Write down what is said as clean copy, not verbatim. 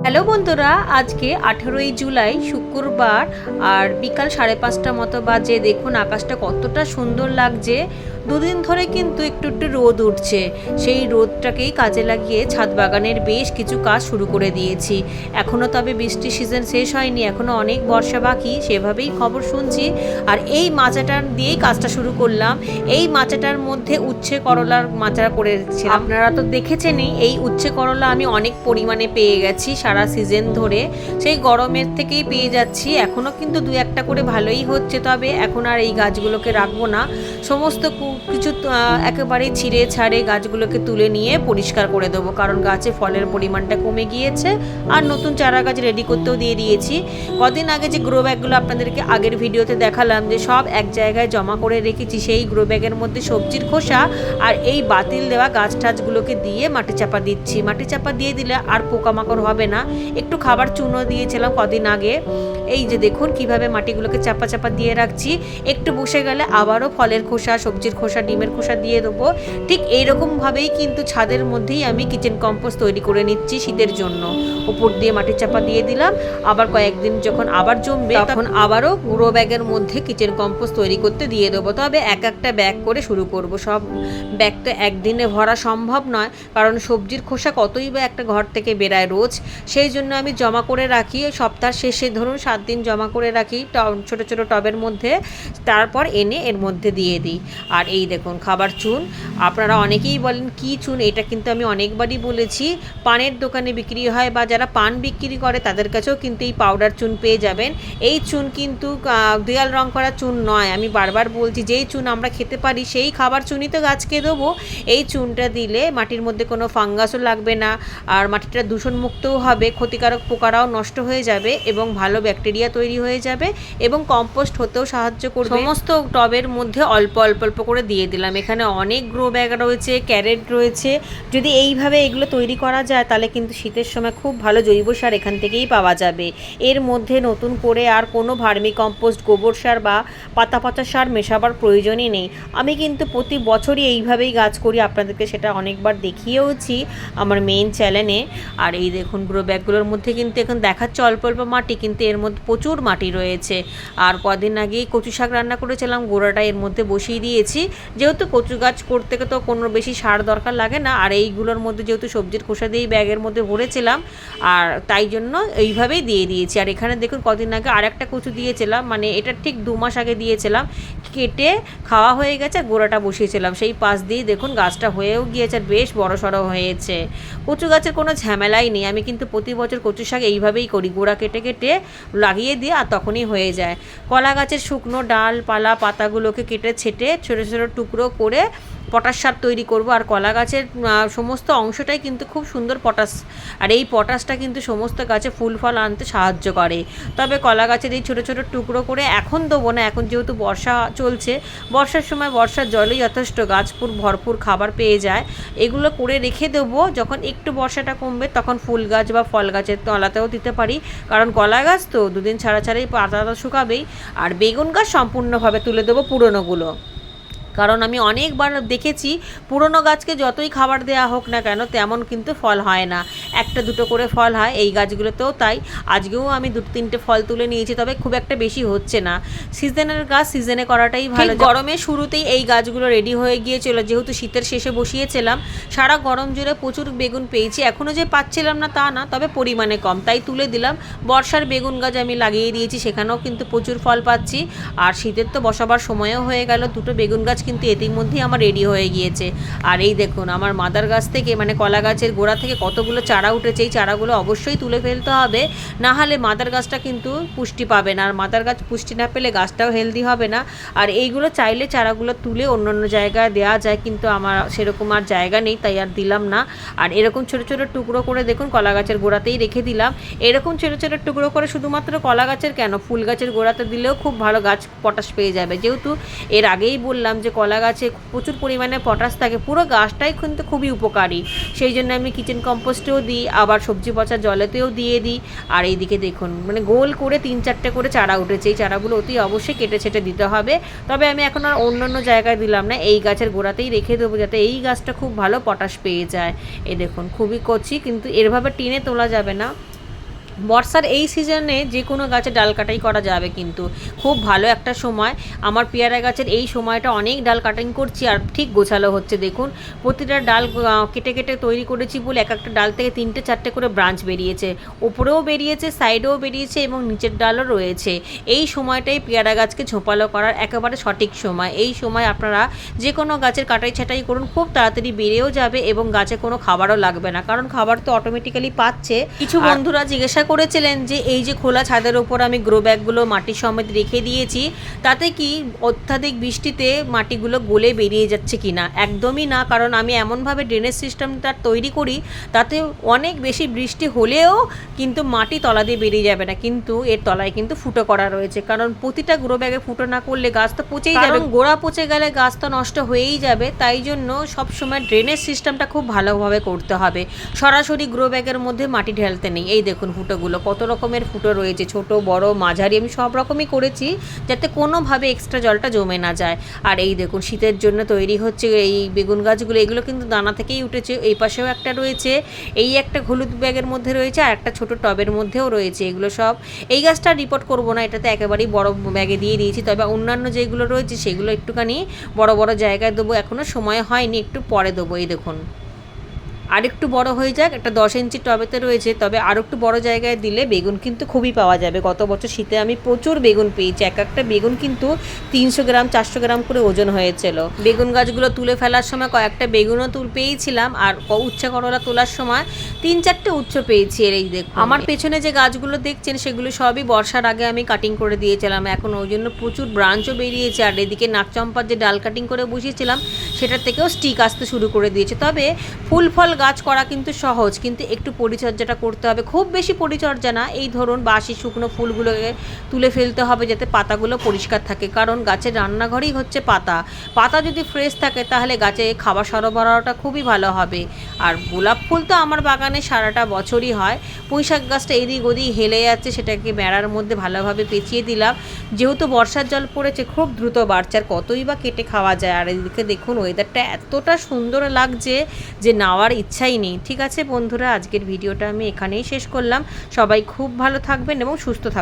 Hello বন্ধুরা, আজকে 18ই জুলাই শুক্রবার আর বিকাল 5:30 মতো বাজে। দেখুন আকাশটা কতটা সুন্দর লাগছে। দুদিন ধরে কিন্তু একটু একটু রোদ উঠছে, সেই রোদটাকেই কাজে লাগিয়ে ছাদ বাগানের বেশ কিছু কাজ শুরু করে দিয়েছি। এখনও তবে বৃষ্টির সিজন শেষ হয়নি, এখনও অনেক বর্ষা বাকি, সেভাবেই খবর শুনছি। আর এই মাচাটার দিয়েই কাজটা শুরু করলাম। এই মাচাটার মধ্যে উচ্ছে করলার মাচা করেছিলাম। আপনারা তো দেখেছেনই, এই উচ্ছে করলা আমি অনেক পরিমাণে পেয়ে গেছি সারা সিজন ধরে, সেই গরমের থেকেই পেয়ে যাচ্ছি। এখনও কিন্তু দু একটা করে ভালোই হচ্ছে, তবে এখন আর এই গাছগুলোকে রাখবো না, সমস্ত কিছু একেবারেই ছিঁড়ে ছাড়ে গাছগুলোকে তুলে নিয়ে পরিষ্কার করে দেবো, কারণ গাছে ফলের পরিমাণটা কমে গিয়েছে। আর নতুন চারা গাছ রেডি করতেও দিয়ে দিয়েছি। কদিন আগে যে গ্রো ব্যাগগুলো আপনাদেরকে আগের ভিডিওতে দেখালাম যে সব এক জায়গায় জমা করে রেখেছি, সেই গ্রো ব্যাগের মধ্যে সবজির খোসা আর এই বাতিল দেওয়া গাছ টাছগুলোকে দিয়ে মাটি চাপা দিচ্ছি। মাটি চাপা দিয়ে দিলে আর পোকামাকড় হবে না। একটু খাবার চুনো দিয়েছিলাম কদিন আগে। এই যে দেখুন কিভাবে মাটিগুলোকে চাপা চাপা দিয়ে রাখছি। একটু বসে গেলে আবারও ফলের খোসা, সবজির খোসা, ডিমের খোসা দিয়ে দেবো। ঠিক এইরকমভাবেই কিন্তু ছাদের মধ্যেই আমি কিচেন কম্পোস্ট তৈরি করে নিচ্ছি শীতের জন্য। উপর দিয়ে মাটি চাপা দিয়ে দিলাম, আবার কয়েকদিন যখন আবার জমবে তখন আবারও গ্রো ব্যাগের মধ্যে কিচেন কম্পোস্ট তৈরি করতে দিয়ে দেবো। তবে এক একটা ব্যাগ করে শুরু করব, সব ব্যাগ তো একদিনে ভরা সম্ভব নয়, কারণ সবজির খোসা কতই বা একটা ঘর থেকে বেরায় রোজ। সেই জন্য আমি জমা করে রাখি, সপ্তাহ শেষে ধরুন 7 দিন জমা করে রাখি ছোটো ছোটো টবের মধ্যে, তারপর এনে এর মধ্যে দিয়ে দিই। আর এই দেখুন খাবার চুন, আপনারা অনেকেই বলেন কি চুন, এটা কিন্তু আমি অনেকবারই বলেছি, পানের দোকানে বিক্রি হয় বা যারা পান বিক্রি করে তাদের কাছেও কিন্তু এই পাউডার চুন পেয়ে যাবেন। এই চুন কিন্তু দেয়াল রং করা চুন নয়, আমি বারবার বলছি, যেই চুন আমরা খেতে পারি সেই খাবার চুনই তো গাছকে দেবো। এই চুনটা দিলে মাটির মধ্যে কোনো ফাঙ্গাসও লাগবে না, আর মাটিটা দূষণমুক্তও হবে, ক্ষতিকারক পোকারাও নষ্ট হয়ে যাবে এবং ভালো ব্যাকটেরিয়া তৈরি হয়ে যাবে এবং কম্পোস্ট হতেও সাহায্য করবে। সমস্ত টবের মধ্যে অল্প অল্প অল্প করে দিয়ে দিলাম। এখানে অনেক গ্রো ব্যাগ রয়েছে, ক্যারেট রয়েছে। যদি এইভাবে এগুলো তৈরি করা যায় তাহলে কিন্তু শীতের সময় খুব ভালো জৈব সার এখান থেকেই পাওয়া যাবে। এর মধ্যে নতুন করে আর কোনো ভার্মি কম্পোস্ট, গোবর সার বা পাতা পচা সার মেশাবার প্রয়োজনই নেই। আমি কিন্তু প্রতি বছরই এইভাবেই গাছ করি, আপনাদেরকে সেটা অনেকবার দেখিয়েওছি আমার মেইন চ্যানেলে। আর এই দেখুন গ্রো ব্যাগগুলোর মধ্যে কিন্তু এখন দেখাচ্ছে অল্প অল্প মাটি, কিন্তু এর মধ্যে প্রচুর মাটি রয়েছে। আর কদিন আগেই কচু শাক রান্না করেছিলাম, গোড়াটা এর মধ্যে বসিয়ে দিয়েছি। যেহেতু কচু গাছ করতে তো কোনো বেশি সার দরকার লাগে না, আর এইগুলোর মধ্যে যেহেতু সবজির খোসা দিয়েই ব্যাগের মধ্যে ভরেছিলাম, আর তাই জন্য এইভাবেই দিয়ে দিয়েছি। আর এখানে দেখুন কদিন আগে আর একটা কচু দিয়েছিলাম, মানে এটা ঠিক 2 মাস আগে দিয়েছিলাম, কেটে খাওয়া হয়ে গেছে, গোড়াটা বসিয়েছিলাম সেই পাশ দিয়ে দেখুন গাছটা হয়েও গিয়েছে, আর বেশ বড় সড়ো হয়েছে। কচু গাছের কোনো ঝামেলাই নেই, আমি কিন্তু প্রতি বছর কচু শাক এইভাবেই করি, গোড়া কেটে কেটে লাগিয়ে দিয়ে আর তখনই হয়ে যায়। কলা গাছের শুকনো ডাল পালা পাতাগুলোকে কেটে ছেটে ছোটো ছোটো টুকরো করে পটাশ সার তৈরি করব। আর কলা গাছের সমস্ত অংশটাই কিন্তু খুব সুন্দর পটাশ, আর এই পটাশটা কিন্তু সমস্ত গাছে ফুল ফল আনতে সাহায্য করে। তবে কলা গাছের এই ছোটো ছোটো টুকরো করে এখন দেবো না, এখন যেহেতু বর্ষা চলছে, বর্ষার সময় বর্ষার জলেই যথেষ্ট গাছ ভরপুর খাবার পেয়ে যায়। এগুলো করে রেখে দেবো, যখন একটু বর্ষাটা কমবে তখন ফুল গাছ বা ফল গাছের তলাতেও দিতে পারি, কারণ কলা গাছ তো 2 দিন ছাড়া ছাড়াই পাতা শুকাবেই। আর বেগুন গাছ সম্পূর্ণভাবে তুলে দেবো পুরনোগুলো, কারণ আমি অনেকবার দেখেছি পুরনো গাছকে যতই খাবার দেওয়া হোক না কেন তেমন কিন্তু ফল হয় না, একটা দুটো করে ফল হয়। এই গাছগুলোতেও তাই, আজকেও আমি 2-3টে ফল তুলে নিয়েছি, তবে খুব একটা বেশি হচ্ছে না। সিজনের গাছ সিজনে করাটাই ভালো। গরমের শুরুতেই এই গাছগুলো রেডি হয়ে গিয়েছিল, যেহেতু শীতের শেষে বসিয়েছিলাম, সারা গরম জুড়ে প্রচুর বেগুন পেয়েছি। এখনও যে পাচ্ছিলাম না তা না, তবে পরিমাণে কম, তাই তুলে দিলাম। বর্ষার বেগুন গাছ আমি লাগিয়ে দিয়েছি, সেখানেও কিন্তু প্রচুর ফল পাচ্ছি। আর শীতের তো বসাবার সময়ও হয়ে গেল, 2টো বেগুন গাছ কিন্তু ইতিমধ্যেই আমার রেডি হয়ে গিয়েছে। আর এই দেখুন আমার মাদার গাছ থেকে, মানে কলা গাছের গোড়া থেকে কতগুলো চারা উঠেছে, এই চারাগুলো অবশ্যই তুলে ফেলতে হবে, না হলে মাদার গাছটা কিন্তু পুষ্টি পাবে না, আর মাদার গাছ পুষ্টি না পেলে গাছটাও হেলদি হবে না। আর এইগুলো চাইলে চারাগুলো তুলে অন্য অন্য জায়গায় দেওয়া যায়, কিন্তু আমার সেরকম আর জায়গা নেই, তাই আর দিলাম না। আর এরকম ছোটো ছোটো টুকরো করে দেখুন কলা গাছের গোড়াতেই রেখে দিলাম। এরকম ছোটো ছোটো টুকরো করে শুধুমাত্র কলা গাছের কেন, ফুল গাছের গোড়াতে দিলেও খুব ভালো গাছ পটাশ পেয়ে যাবে। যেহেতু এর আগেই বললাম যে কলা গাছে প্রচুর পরিমাণে পটাশ থাকে, পুরো গাছটাই কিন্তু খুবই উপকারী, সেই জন্য আমি কিচেন কম্পোস্টেও দিই, আবার সবজি পচা জলেতেও দিয়ে দিই। আর এইদিকে দেখুন মানে গোল করে 3-4টে করে চারা উঠেছে, এই চারাগুলো অতি অবশ্যই কেটে ছেটে দিতে হবে। তবে আমি এখন আর অন্য জায়গায় দিলাম না, এই গাছের গোড়াতেই রেখে দেবো, যাতে এই গাছটা খুব ভালো পটাশ পেয়ে যায়। এই দেখুন খুবই কচি, কিন্তু এরভাবে টিনে তোলা যাবে না, বর্ষার এই সিজনে যে কোনো গাছে ডাল কাটাই করা যাবে, কিন্তু খুব ভালো একটা সময়। আমার পেয়ারা গাছের এই সময়টা অনেক ডাল কাটিং করছি আর ঠিক গোছালো হচ্ছে। দেখুন প্রতিটা ডাল কেটে কেটে তৈরি করেছি বলে এক একটা ডাল থেকে 3-4টে করে ব্রাঞ্চ বেরিয়েছে, ওপরেও বেরিয়েছে, সাইডেও বেরিয়েছে এবং নিচের ডালও রয়েছে। এই সময়টাই পেয়ারা গাছকে ঝোপালো করার একেবারে সঠিক সময়। এই সময় আপনারা যে কোনো গাছের কাটাই ছাঁটাই করুন, খুব তাড়াতাড়ি বেড়েও যাবে এবং গাছে কোনো খাবারও লাগবে না, কারণ খাবার তো অটোমেটিক্যালি পাচ্ছে। কিছু বন্ধুরা জিজ্ঞাসা করেছিলেন যে এই যে খোলা ছাদের ওপর আমি গ্রো ব্যাগগুলো মাটি সমেত রেখে দিয়েছি, তাতে কি অত্যাধিক বৃষ্টিতে মাটিগুলো গলে বেরিয়ে যাচ্ছে কিনা। একদমই না, কারণ আমি এমনভাবে ড্রেনেজ সিস্টেমটা তৈরি করি তাতে অনেক বেশি বৃষ্টি হলেও কিন্তু মাটি তলা দিয়ে বেরিয়ে যাবে না, কিন্তু এর তলায় কিন্তু ফুটো করা রয়েছে। কারণ প্রতিটা গ্রো ব্যাগে ফুটো না করলে গাছ তো পচেই যাবে, গোড়া পচে গেলে গাছ তো নষ্ট হয়েই যাবে। তাই জন্য সবসময় ড্রেনেজ সিস্টেমটা খুব ভালোভাবে করতে হবে। সরাসরি গ্রো ব্যাগের মধ্যে মাটি ঢালতে নেই। এই দেখুন ফুটোগুলো কত রকমের ফুটো রয়েছে, ছোট বড় মাঝারি, আমি সব রকমই করেছি যাতে কোনোভাবে এক্সট্রা জলটা জমে না যায়। আর এই দেখুন শীতের জন্য তৈরি হচ্ছে এই বেগুন গাছগুলো, এগুলো কিন্তু দানা থেকেই উঠেছে। এই পাশেও একটা রয়েছে, এই একটা হলুদ ব্যাগের মধ্যে রয়েছে, আর একটা ছোট টবের মধ্যেও রয়েছে। এগুলো সব, এই গাছটা রিপোর্ট করবো না, এটাতে একেবারেই বড় ব্যাগে দিয়ে দিয়েছি। তবে অন্যান্য যেগুলো রয়েছে সেগুলো একটুখানি বড় বড় জায়গায় দেবো, এখনও সময় হয়নি, একটু পরে দেবো। এই দেখুন আর একটু বড় হয়ে যাক, একটা 10 ইঞ্চি টবেতে রয়েছে, তবে আর একটু বড় জায়গায় দিলে বেগুন কিন্তু খুবই পাওয়া যাবে। গত বছর শীতে আমি প্রচুর বেগুন পেয়েছি, এক একটা বেগুন কিন্তু 300 গ্রাম 400 গ্রাম করে ওজন হয়েছিল। বেগুন গাছগুলো তুলে ফেলার সময় কয়েকটা বেগুনও পেয়েছিলাম, আর উচ্ছে করলা তোলার সময় 3-4টে উচ্ছে পেয়েছি। এই দেখুন আমার পেছনে যে গাছগুলো দেখছেন সেগুলো সবই বর্ষার আগে আমি কাটিং করে দিয়েছিলাম, এখন ওই জন্য প্রচুর ব্রাঞ্চও বেরিয়েছে। আর এদিকে নাকচম্পার যে ডাল কাটিং করে বসিয়েছিলাম সেটার থেকেও স্টিক আসতে শুরু করে দিয়েছে। তবে ফুল ফল গাছ করা কিন্তু সহজ, কিন্তু একটু পরিচর্যাটা করতে হবে, খুব বেশি পরিচর্যা না। এই ধরুন বাসি শুকনো ফুলগুলোকে তুলে ফেলতে হবে যাতে পাতাগুলো পরিষ্কার থাকে, কারণ গাছের রান্নাঘরেই হচ্ছে পাতা। পাতা যদি ফ্রেশ থাকে তাহলে গাছে খাবার সরবরাহটা খুবই ভালো হবে। আর গোলাপ ফুল তো আমার বাগানে সারাটা বছরই হয়। পুঁইশাক গাছটা এদিক ওদিক হেলে যাচ্ছে, সেটাকে বেড়ার মধ্যে ভালোভাবে পেঁচিয়ে দিলাম। যেহেতু বর্ষার জল পড়েছে খুব দ্রুত বাড়ছে, আর কতই বা কেটে খাওয়া যায়। আর এদিকে দেখুন ওয়েদারটা এতটা সুন্দর লাগছে যে নেওয়ার ইচ্ছাই নেই। ঠিক আছে বন্ধুরা, আজকের ভিডিওটা আমি এখানেই শেষ করলাম। সবাই খুব ভালো থাকবেন এবং সুস্থ থাকবেন।